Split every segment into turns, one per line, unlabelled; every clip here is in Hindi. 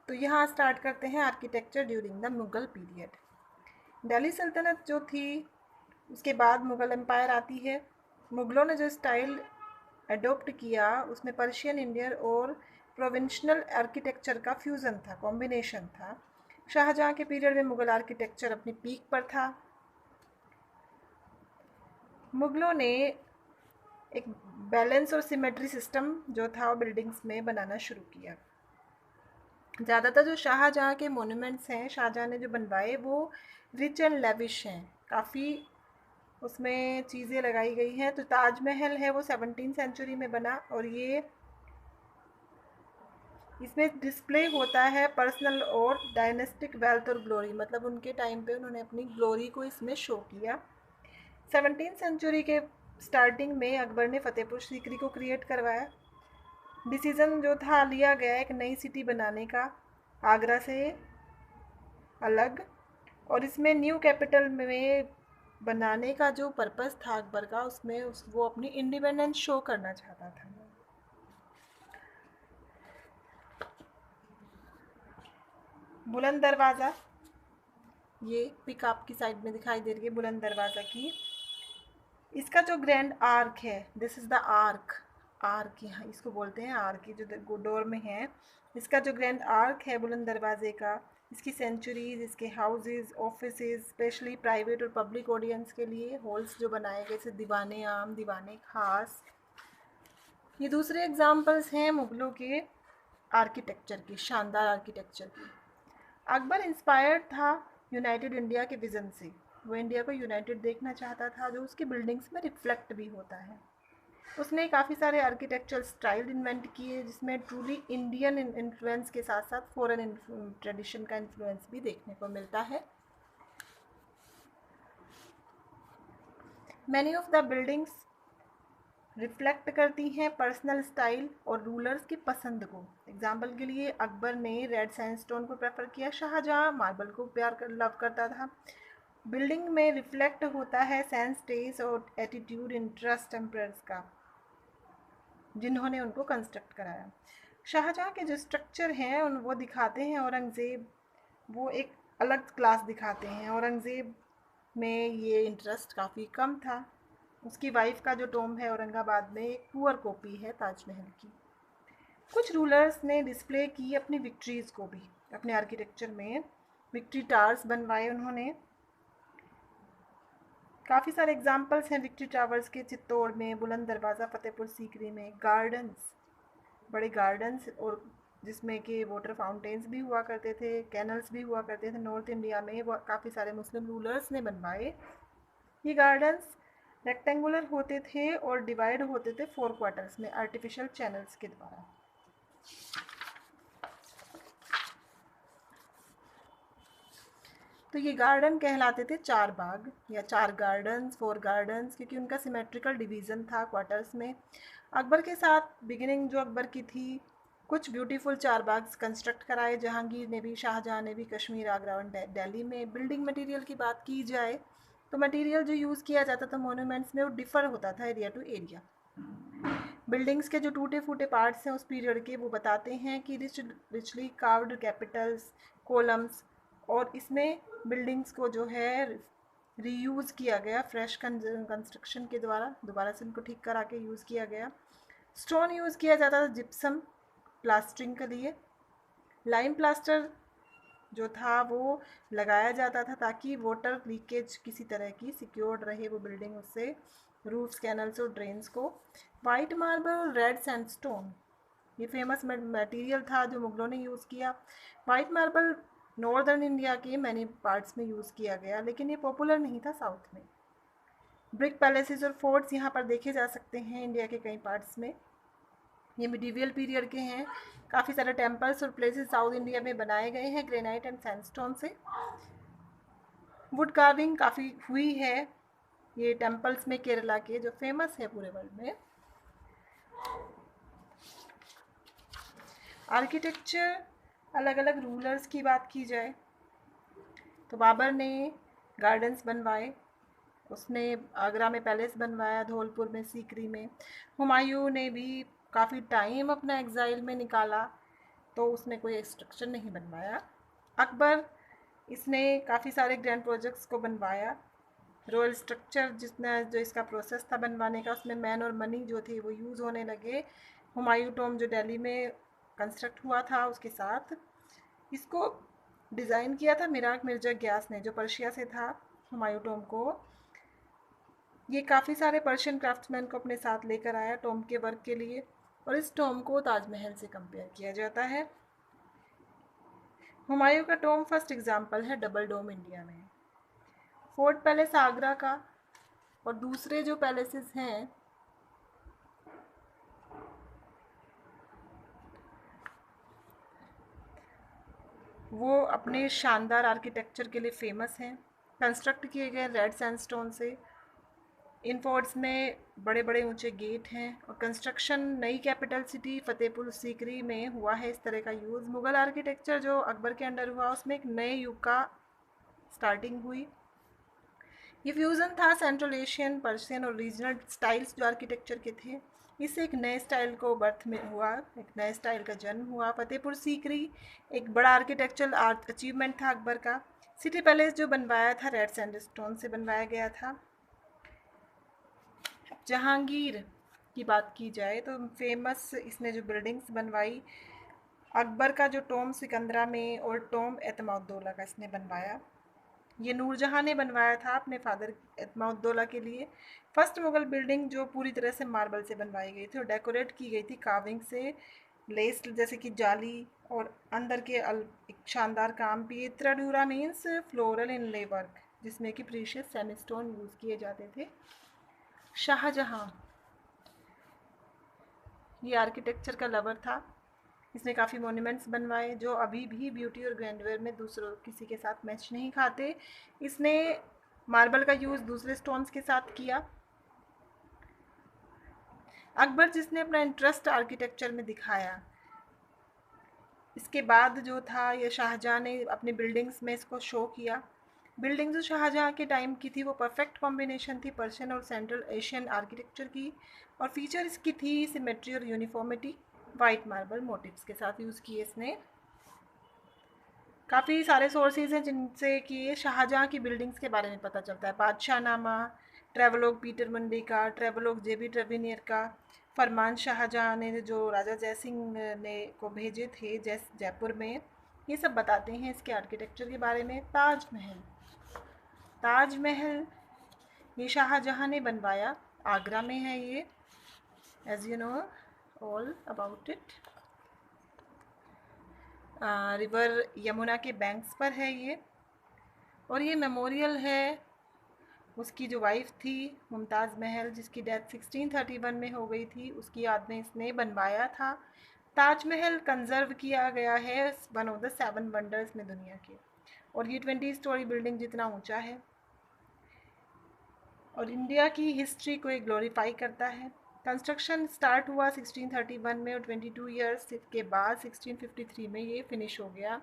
तो यहाँ स्टार्ट करते हैं architecture during the Mughal period. Delhi सल्तनत जो थी उसके बाद मुगल एम्पायर आती है। मुगलों ने जो स्टाइल अडोप्ट किया उसमें पर्शियन, इंडियन और प्रोविंशनल आर्किटेक्चर का फ्यूज़न था, कॉम्बिनेशन था। शाहजहाँ के पीरियड में मुगल आर्किटेक्चर अपनी पीक पर था। मुगलों ने एक बैलेंस और सिमेट्री सिस्टम जो था वो बिल्डिंग्स में बनाना शुरू किया। ज़्यादातर जो शाहजहाँ के मोन्यूमेंट्स हैं, शाहजहाँ ने जो बनवाए, वो रिच एंड लेविश हैं, काफ़ी उसमें चीज़ें लगाई गई हैं। तो ताजमहल है वो 17वीं सेंचुरी में बना और ये इसमें डिस्प्ले होता है पर्सनल और डायनेस्टिक वेल्थ और ग्लोरी, मतलब उनके टाइम पे उन्होंने अपनी ग्लोरी को इसमें शो किया। 17वीं सेंचुरी के स्टार्टिंग में अकबर ने फतेहपुर सीकरी को क्रिएट करवाया। डिसीज़न जो था लिया गया एक नई सिटी बनाने का, आगरा से अलग, और इसमें न्यू कैपिटल में बनाने का जो पर्पस था अकबर का, उसमें वो अपनी इंडिपेंडेंस शो करना चाहता था। बुलंद दरवाज़ा, ये पिक आपकी साइड में दिखाई दे रही है बुलंद दरवाज़ा की। इसका जो ग्रैंड आर्क है, this is the arc, arc यहाँ इसको बोलते हैं आर्क, जो डोर में है। इसका जो ग्रैंड आर्क है बुलंद दरवाजे का, इसकी सेंचुरीज, इसके हाउसेस, ऑफिसेज, स्पेशली प्राइवेट और पब्लिक ऑडियंस के लिए हॉल्स जो बनाए गए, जैसे दीवाने आम, दीवाने खास, ये दूसरे एग्जाम्पल्स हैं मुगलों के आर्किटेक्चर की, शानदार आर्किटेक्चर की। अकबर इंस्पायर्ड था यूनाइटेड इंडिया के विज़न से। वो इंडिया को यूनाइटेड देखना चाहता था, जो उसकी बिल्डिंग्स में रिफ्लेक्ट भी होता है। उसने काफ़ी सारे आर्किटेक्चरल स्टाइल इन्वेंट किए, जिसमें ट्रूली इंडियन इन्फ्लुएंस के साथ साथ फॉरेन ट्रेडिशन का इन्फ्लुएंस भी देखने को मिलता है। Many of the buildings reflect करती हैं पर्सनल स्टाइल और रूलर्स की पसंद को। एग्जाम्पल के लिए अकबर ने रेड सैंडस्टोन को प्रेफर किया, शाहजहाँ मार्बल को लव करता था। बिल्डिंग में रिफ्लेक्ट होता है सेंस, टेस्ट और एटीट्यूड, इंटरेस्ट एम्परर्स का, जिन्होंने उनको कंस्ट्रक्ट कराया। शाहजहाँ के जो स्ट्रक्चर हैं उन वो दिखाते हैं औरंगज़ेब, वो एक अलग क्लास दिखाते हैं। औरंगज़ेब में ये इंटरेस्ट काफ़ी कम था। उसकी वाइफ का जो टॉम है औरंगाबाद में, एक पुअर कॉपी है ताजमहल की। कुछ रूलर्स ने डिस्प्ले की अपनी विक्ट्रीज़ को भी अपने आर्किटेक्चर में। विक्ट्री टावर्स बनवाए उन्होंने। काफ़ी सारे एग्जाम्पल्स हैं विक्ट्री टावर्स के, चित्तौड़ में, बुलंद दरवाज़ा, फतेहपुर सीकरी में। गार्डन्स, बड़े गार्डन्स, और जिसमें कि वाटर फाउंटेन्स भी हुआ करते थे, कैनल्स भी हुआ करते थे। नॉर्थ इंडिया में वो काफ़ी सारे मुस्लिम रूलर्स ने बनवाए। ये गार्डन्स रेक्टेंगुलर होते थे और डिवाइड होते थे 4 क्वार्टर्स में आर्टिफिशियल चैनल्स के द्वारा। तो ये गार्डन कहलाते थे चार बाग या चार गार्डन्स, 4 गार्डन्स, क्योंकि उनका सिमेट्रिकल डिवीज़न था क्वार्टर्स में। अकबर के साथ बिगिनिंग जो अकबर की थी, कुछ ब्यूटीफुल चार बाग कंस्ट्रक्ट कराए जहांगीर ने भी, शाहजहाँ ने भी, कश्मीर, आगरा और दिल्ली में। बिल्डिंग मटेरियल की बात की जाए तो मटेरियल जो यूज़ किया जाता था मोन्यूमेंट्स में वो डिफ़र होता था एरिया टू एरिया। बिल्डिंग्स के जो टूटे फूटे पार्ट्स हैं उस पीरियड के, वो बताते हैं कि रिचली कार्व्ड कैपिटल्स, कॉलम्स, और इसमें बिल्डिंग्स को जो है रीयूज़ किया गया फ्रेश कंस्ट्रक्शन के द्वारा, दोबारा से उनको ठीक करा के यूज़ किया गया। स्टोन यूज़ किया जाता था जिप्सम प्लास्टरिंग के लिए। लाइम प्लास्टर जो था वो लगाया जाता था ताकि वाटर लीकेज किसी तरह की सिक्योर्ड रहे वो बिल्डिंग, उससे रूफ्स, कैनल्स और ड्रेन्स को। वाइट मार्बल और रेड सैंडस्टोन, ये फेमस मटेरियल था जो मुगलों ने यूज़ किया। वाइट मार्बल नॉर्दर्न इंडिया के मैनी पार्ट्स में यूज़ किया गया, लेकिन ये पॉपुलर नहीं था साउथ में। ब्रिक पैलेसेस और फोर्ट्स यहाँ पर देखे जा सकते हैं इंडिया के कई पार्ट्स में। ये मिडीवियल पीरियड के हैं। काफ़ी सारे टेम्पल्स और प्लेसेस साउथ इंडिया में बनाए गए हैं ग्रेनाइट एंड सैंडस्टोन से। वुड कार्विंग काफ़ी हुई है ये टेम्पल्स में केरला के, जो फेमस है पूरे वर्ल्ड में। आर्किटेक्चर अलग अलग रूलर्स की बात की जाए तो बाबर ने गार्डन्स बनवाए, उसने आगरा में पैलेस बनवाया, धौलपुर में, सीकरी में। हुमायूं ने भी काफ़ी टाइम अपना एग्ज़ाइल में निकाला, तो उसने कोई एक्सट्रक्शन नहीं बनवाया। अकबर इसने काफ़ी सारे ग्रैंड प्रोजेक्ट्स को बनवाया। रॉयल स्ट्रक्चर जितना जो इसका प्रोसेस था बनवाने का, उसमें मैन और मनी जो थी वो यूज़ होने लगे। हुमायूं टॉम जो दिल्ली में कंस्ट्रक्ट हुआ था उसके साथ इसको डिज़ाइन किया था मिराग मिर्जा ग्यास ने, जो पर्शिया से था हुमायूं टॉम को। ये काफ़ी सारे पर्शियन क्राफ्ट्समैन को अपने साथ लेकर आया टॉम के वर्क के लिए, और इस टॉम को ताजमहल से कंपेयर किया जाता है। हुमायूं का टॉम फर्स्ट एग्जाम्पल है डबल डोम इंडिया में। फोर्ट पैलेस आगरा का, और दूसरे जो पैलेसेस हैं वो अपने शानदार आर्किटेक्चर के लिए फेमस हैं। कंस्ट्रक्ट किए गए रेड सैंडस्टोन से। इन फोर्ट्स में बड़े बड़े ऊंचे गेट हैं, और कंस्ट्रक्शन नई कैपिटल सिटी फतेहपुर सीकरी में हुआ है इस तरह का यूज़। मुग़ल आर्किटेक्चर जो अकबर के अंडर हुआ उसमें एक नए युग का स्टार्टिंग हुई। ये फ्यूज़न था सेंट्रल एशियन, पर्शियन और रीजनल स्टाइल्स जो आर्किटेक्चर के थे। इससे एक नए स्टाइल को बर्थ में हुआ, एक नए स्टाइल का जन्म हुआ। फतेहपुर सीकरी एक बड़ा आर्किटेक्चरल आर्ट अचीवमेंट था अकबर का। सिटी पैलेस जो बनवाया था रेड सैंडस्टोन से बनवाया गया था। जहांगीर की बात की जाए तो फेमस इसने जो बिल्डिंग्स बनवाई, अकबर का जो टॉम सिकंदरा में और टॉम एतमाउद्दौला का इसने बनवाया। ये नूरजहां ने बनवाया था अपने फादर एतमाउद्दौला के लिए। फर्स्ट मुगल बिल्डिंग जो पूरी तरह से मार्बल से बनवाई गई थी और डेकोरेट की गई थी कार्विंग से, लेस जैसे कि जाली, और अंदर के एक शानदार काम भी। त्रिडूरा मीन्स फ्लोरल इनले वर्क, जिसमें कि प्रीशियस सैंडस्टोन यूज़ किए जाते थे। शाहजहां ये आर्किटेक्चर का लवर था। इसने काफ़ी मोन्यूमेंट्स बनवाए जो अभी भी ब्यूटी और ग्रैंडवेयर में दूसरों किसी के साथ मैच नहीं खाते। इसने मार्बल का यूज़ दूसरे स्टोन्स के साथ किया। अकबर जिसने अपना इंटरेस्ट आर्किटेक्चर में दिखाया, इसके बाद जो था ये शाहजहां ने अपनी बिल्डिंग्स में इसको शो किया। बिल्डिंग जो शाहजहां के टाइम की थी वो परफेक्ट कॉम्बिनेशन थी पर्शियन और सेंट्रल एशियन आर्किटेक्चर की, और फीचर इसकी थी सिमेट्री और यूनिफॉर्मिटी। वाइट मार्बल मोटिव्स के साथ यूज़ किए इसने। काफ़ी सारे सोर्सेज हैं जिनसे कि शाहजहां की बिल्डिंग्स के बारे में पता चलता है। बादशाहनामा, ट्रेवलॉग पीटर मंडी का, ट्रेवलॉग जेबी ट्रेविनियर का, फरमान शाहजहां ने जो राजा जयसिंह ने को भेजे थे जयपुर में, ये सब बताते हैं इसके आर्किटेक्चर के बारे में। ताजमहल, ताजमहल ये शाहजहां ने बनवाया, आगरा में है ये, as you know all about it. River Yamuna के बैंक्स पर है ये, और ये मेमोरियल है उसकी जो वाइफ थी मुमताज़ महल, जिसकी डेथ 1631 में हो गई थी, उसकी याद में इसने बनवाया था। ताजमहल कंजर्व किया गया है वन ऑफ द 7 वंडर्स में दुनिया के, और ये 20 स्टोरी बिल्डिंग जितना ऊंचा है, और इंडिया की हिस्ट्री को एक ग्लोरीफाई करता है। कंस्ट्रक्शन स्टार्ट हुआ 1631 में, और 22 ईयर्स के बाद 1653 में ये फिनिश हो गया।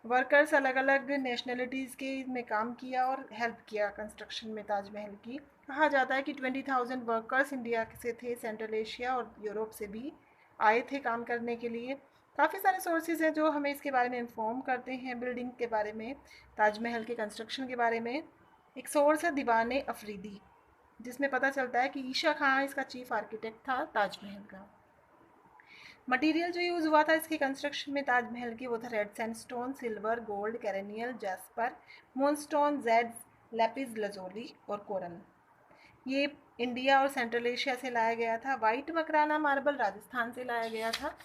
वर्कर्स अलग अलग नेशनलिटीज़ के में काम किया और हेल्प किया कंस्ट्रक्शन में ताजमहल की। कहा जाता है कि 20,000 वर्कर्स इंडिया से थे, सेंट्रल एशिया और यूरोप से भी आए थे काम करने के लिए। काफ़ी सारे सोर्सेज हैं जो हमें इसके बारे में इन्फॉर्म करते हैं बिल्डिंग के बारे में, ताजमहल के कंस्ट्रक्शन के बारे में। एक सोर्स है दीवाने अफरीदी, जिसमें पता चलता है कि ईशा खां इसका चीफ आर्किटेक्ट था ताजमहल का। मटेरियल जो यूज़ हुआ था इसके कंस्ट्रक्शन में ताजमहल की वो था red sandstone, silver, gold, carnelian, jasper, moonstone, jade, lapis lazuli और कोरल। ये इंडिया और सेंट्रल एशिया से लाया गया था। वाइट मकराना मार्बल राजस्थान से लाया गया था।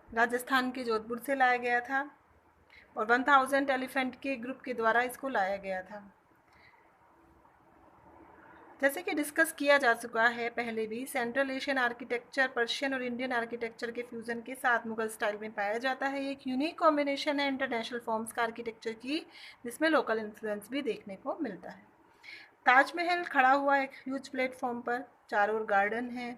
राजस्थान के जोधपुर से लाया गया था, और 1000 एलिफेंट के ग्रुप के द्वारा इसको लाया गया था। जैसे कि डिस्कस किया जा चुका है पहले भी, सेंट्रल एशियन आर्किटेक्चर पर्शियन और इंडियन आर्किटेक्चर के फ्यूज़न के साथ मुगल स्टाइल में पाया जाता है। एक यूनिक कॉम्बिनेशन है इंटरनेशनल फॉर्म्स का आर्किटेक्चर की, जिसमें लोकल इन्फ्लुएंस भी देखने को मिलता है। ताजमहल खड़ा हुआ एक ह्यूज प्लेटफॉर्म पर, चारों ओर गार्डन है,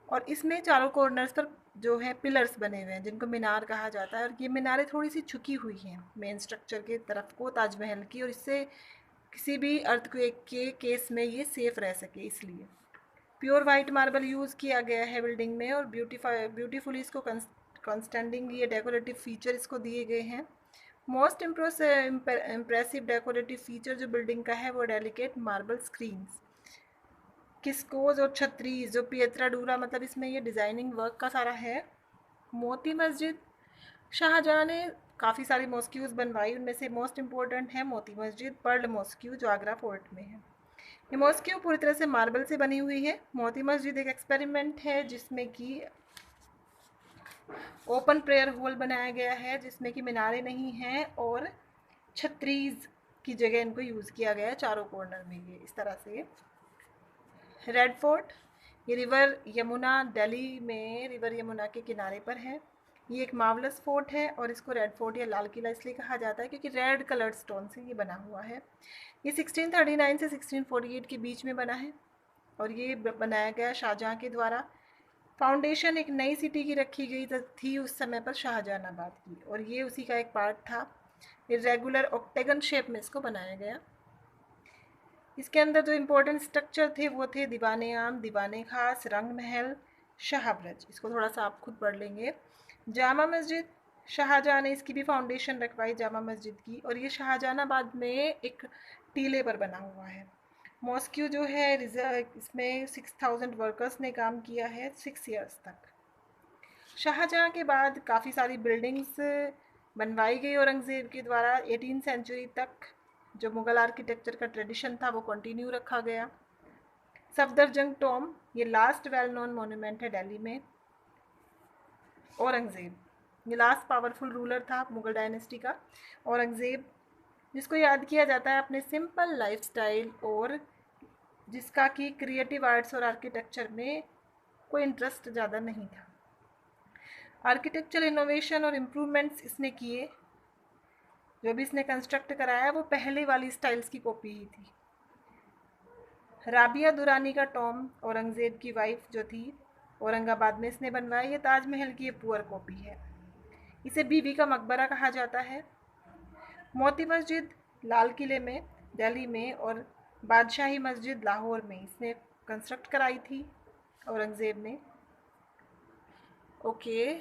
और इसमें चारों कॉर्नर्स पर जो है पिलर्स बने हुए हैं जिनको मीनार कहा जाता है, और ये मीनारें थोड़ी सी झुकी हुई हैं मेन स्ट्रक्चर के तरफ को ताजमहल की, और इससे किसी भी अर्थक्वेक के केस में ये सेफ रह सके इसलिए। प्योर वाइट मार्बल यूज़ किया गया है बिल्डिंग में, और ब्यूटीफुली इसको कॉन्स्टेंडिंग ये डेकोरेटिव फीचर इसको दिए गए हैं। मोस्ट इम्प्रेसिव डेकोरेटिव फीचर जो बिल्डिंग का है वो डेलिकेट मार्बल स्क्रीन्स, किस्कोज और छत्रीज जो पियत्रा डूरा, मतलब इसमें ये डिज़ाइनिंग वर्क का सारा है। मोती मस्जिद, शाहजहाँ ने काफ़ी सारी मॉस्क्यूज़ बनवाई, उनमें से मोस्ट इम्पोर्टेंट है मोती मस्जिद पर्ल मॉस्क्यू जो आगरा फोर्ट में है। ये मॉस्क्यू पूरी तरह से मार्बल से बनी हुई है। मोती मस्जिद एक एक्सपेरिमेंट है जिसमें कि ओपन प्रेयर हॉल बनाया गया है जिसमें कि मीनारें नहीं हैं और छत्रीज की जगह इनको यूज़ किया गया है चारों कॉर्नर में। ये इस तरह से रेड फोर्ट, ये रिवर यमुना दिल्ली में रिवर यमुना के किनारे पर है। ये एक मार्वलस फोर्ट है और इसको रेड फोर्ट या लाल किला इसलिए कहा जाता है क्योंकि रेड कलर्ड स्टोन से ये बना हुआ है। ये 1639 से 1648 के बीच में बना है और ये बनाया गया शाहजहाँ के द्वारा। फाउंडेशन एक नई सिटी की रखी गई थी उस समय पर शाहजहानाबाद की, और ये उसी का एक पार्ट था। इरेगुलर ऑक्टेगन शेप में इसको बनाया गया। इसके अंदर जो इम्पोर्टेंट स्ट्रक्चर थे वो थे दीवाने आम, दीवाने खास, रंग महल, शाहब्रज। इसको थोड़ा सा आप खुद पढ़ लेंगे। जामा मस्जिद, शाहजहाँ ने इसकी भी फाउंडेशन रखवाई जामा मस्जिद की, और ये शाहजहानाबाद में एक टीले पर बना हुआ है। मॉस्क्यू जो है इसमें 6000 वर्कर्स ने काम किया है 6 ईयर्स तक। शाहजहाँ के बाद काफ़ी सारी बिल्डिंग्स बनवाई गई औरंगज़ेब के द्वारा। 18 सेंचुरी तक जो मुग़ल आर्किटेक्चर का ट्रेडिशन था वो कंटिन्यू रखा गया। सफदरजंग टॉम, ये लास्ट वेल नोन मोन्यूमेंट है दिल्ली में। औरंगज़ेब, ये लास्ट पावरफुल रूलर था मुग़ल डायनेस्टी का। औरंगज़ेब जिसको याद किया जाता है अपने सिंपल लाइफस्टाइल और जिसका कि क्रिएटिव आर्ट्स और आर्किटेक्चर में कोई इंटरेस्ट ज़्यादा नहीं था। आर्किटेक्चरल इनोवेशन और इम्प्रूवमेंट्स इसने किए। जो भी इसने कंस्ट्रक्ट कराया वो पहले वाली स्टाइल्स की कॉपी ही थी। राबिया दुरानी का टॉम औरंगज़ेब की वाइफ जो थी औरंगाबाद में इसने बनवाया। ये ताजमहल की पुअर कॉपी है। इसे बीवी का मकबरा कहा जाता है। मोती मस्जिद लाल किले में दिल्ली में और बादशाही मस्जिद लाहौर में इसने कंस्ट्रक्ट कराई थी औरंगज़ेब ने। ओके।